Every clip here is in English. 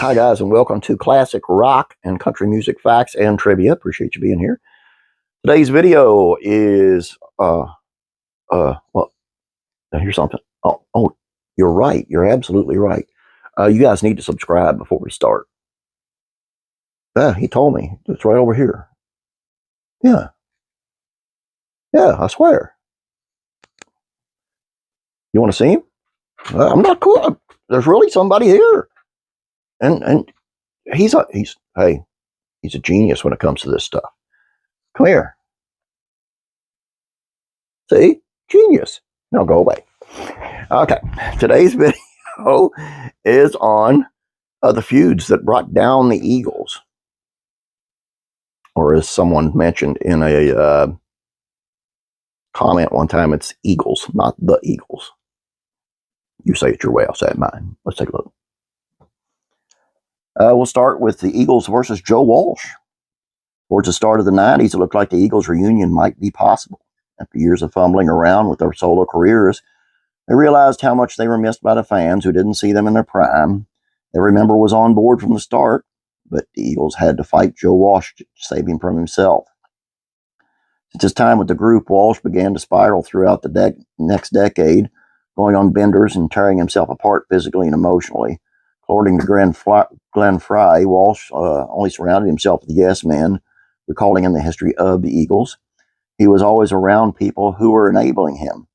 Hi guys, and welcome to Classic Rock and Country Music Facts and Trivia. Appreciate you being here. Today's video is well, now here's something. Oh, you're right. You're absolutely right. You guys need to subscribe before we start. Yeah, he told me. It's right over here. Yeah, I swear. You want to see him? I'm not cool. There's really somebody here, and he's a genius when it comes to this stuff. Come here. See? Genius. Now go away. Okay. Today's video is on the feuds that brought down the Eagles. Or as someone mentioned in a comment one time, it's Eagles, not the Eagles. You say it your way, I'll say it mine. Let's take a look. We'll start with the Eagles versus Joe Walsh. Towards the start of the 90s, it looked like the Eagles reunion might be possible. After years of fumbling around with their solo careers, they realized how much they were missed by the fans who didn't see them in their prime. Every member was on board from the start, but the Eagles had to fight Joe Walsh to save him from himself. Since his time with the group, Walsh began to spiral throughout the next decade, going on benders and tearing himself apart physically and emotionally. According to Glenn Fry, Walsh only surrounded himself with yes men, recalling in the history of the Eagles. He was always around people who were enabling him.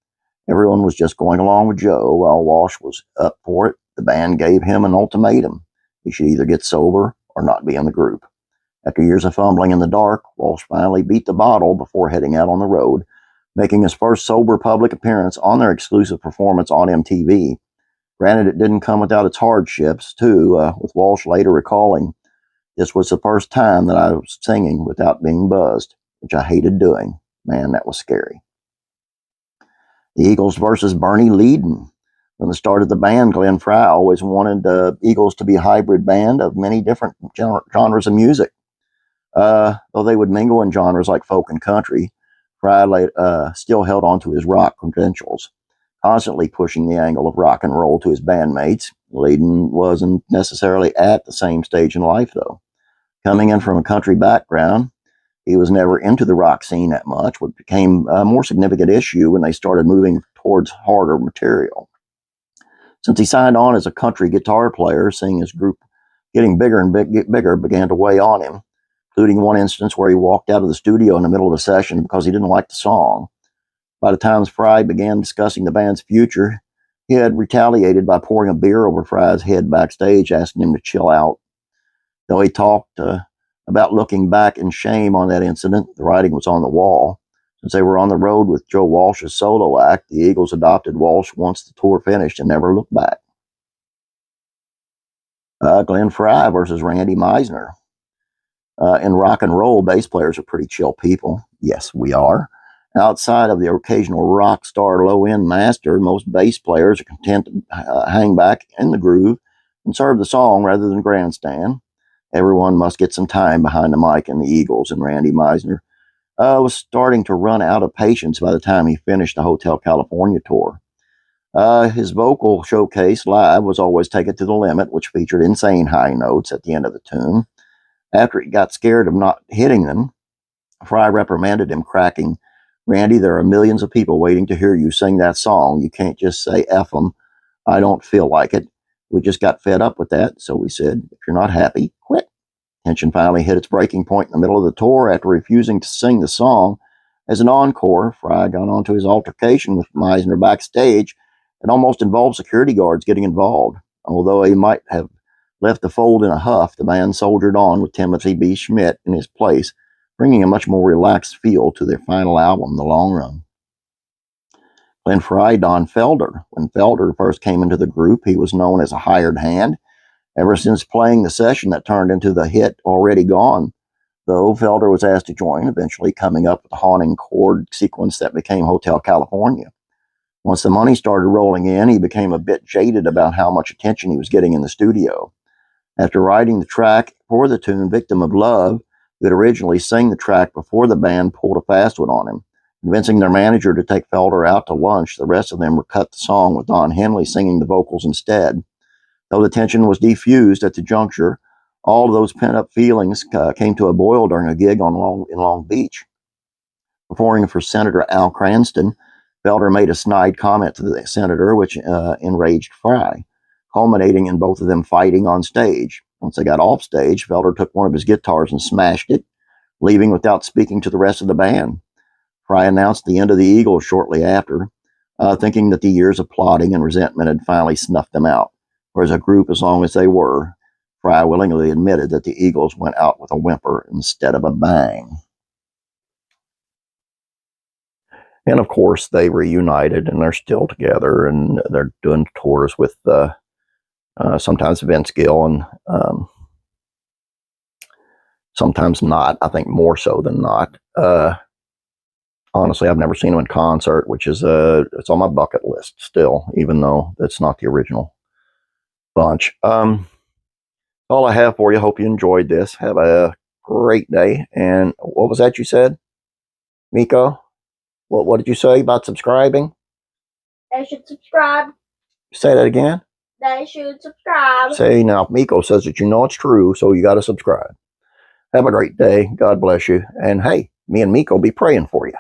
Everyone was just going along with Joe. While Walsh was up for it, the band gave him an ultimatum. He should either get sober or not be in the group. After years of fumbling in the dark, Walsh finally beat the bottle before heading out on the road, making his first sober public appearance on their exclusive performance on MTV. Granted, it didn't come without its hardships, too, with Walsh later recalling, "This was the first time that I was singing without being buzzed, which I hated doing. Man, that was scary." The Eagles versus Bernie Leadon. From the start of the band, Glenn Fry always wanted the Eagles to be a hybrid band of many different genres of music. Though they would mingle in genres like folk and country, Fry still held on to his rock credentials, constantly pushing the angle of rock and roll to his bandmates. Leadon wasn't necessarily at the same stage in life, though. Coming in from a country background, he was never into the rock scene that much, what became a more significant issue when they started moving towards harder material. Since he signed on as a country guitar player, seeing his group getting bigger and bigger began to weigh on him, including one instance where he walked out of the studio in the middle of a session because he didn't like the song. By the time Fry began discussing the band's future, he had retaliated by pouring a beer over Fry's head backstage, asking him to chill out. Though he talked about looking back in shame on that incident, the writing was on the wall. Since they were on the road with Joe Walsh's solo act, the Eagles adopted Walsh once the tour finished and never looked back. Glenn Fry versus Randy Meisner. In rock and roll, bass players are pretty chill people. Yes, we are. Outside of the occasional rock star low-end master, most bass players are content to hang back in the groove and serve the song rather than grandstand. Everyone must get some time behind the mic in the Eagles, and Randy Meisner was starting to run out of patience by the time he finished the Hotel California tour. His vocal showcase live was always taken to the limit, which featured insane high notes at the end of the tune. After he got scared of not hitting them, Fry reprimanded him, cracking, "Randy, there are millions of people waiting to hear you sing that song. You can't just say F them. I don't feel like it. We just got fed up with that, so we said, if you're not happy, quit." Tension finally hit its breaking point in the middle of the tour after refusing to sing the song. As an encore, Fry got onto his altercation with Meisner backstage. It almost involved security guards getting involved. Although he might have left the fold in a huff, the band soldiered on with Timothy B. Schmidt in his place, bringing a much more relaxed feel to their final album, The Long Run. Glenn Fry donned Felder. When Felder first came into the group, he was known as a hired hand. Ever since playing the session that turned into the hit Already Gone, though, Felder was asked to join, eventually coming up with the haunting chord sequence that became Hotel California. Once the money started rolling in, he became a bit jaded about how much attention he was getting in the studio. After writing the track for the tune Victim of Love, he had originally sang the track before the band pulled a fast one on him. Convincing their manager to take Felder out to lunch, the rest of them cut the song with Don Henley singing the vocals instead. Though the tension was defused at the juncture, all of those pent-up feelings came to a boil during a gig in Long Beach. Performing for Senator Al Cranston, Felder made a snide comment to the senator, which enraged Fry, culminating in both of them fighting on stage. Once they got off stage, Felder took one of his guitars and smashed it, leaving without speaking to the rest of the band. Fry announced the end of the Eagles shortly after, thinking that the years of plotting and resentment had finally snuffed them out. For as a group, as long as they were, Fry willingly admitted that the Eagles went out with a whimper instead of a bang. And of course, they reunited and they're still together and they're doing tours with sometimes Vince Gill and sometimes not. I think more so than not. Honestly, I've never seen them in concert, which is it's on my bucket list still, even though that's not the original bunch. All I have for you. Hope you enjoyed this. Have a great day. And what was that you said, Miko? What did you say about subscribing? They should subscribe. Say that again. They should subscribe. Say now, Miko says that you know it's true, so you got to subscribe. Have a great day. God bless you. And hey, me and Miko be praying for you.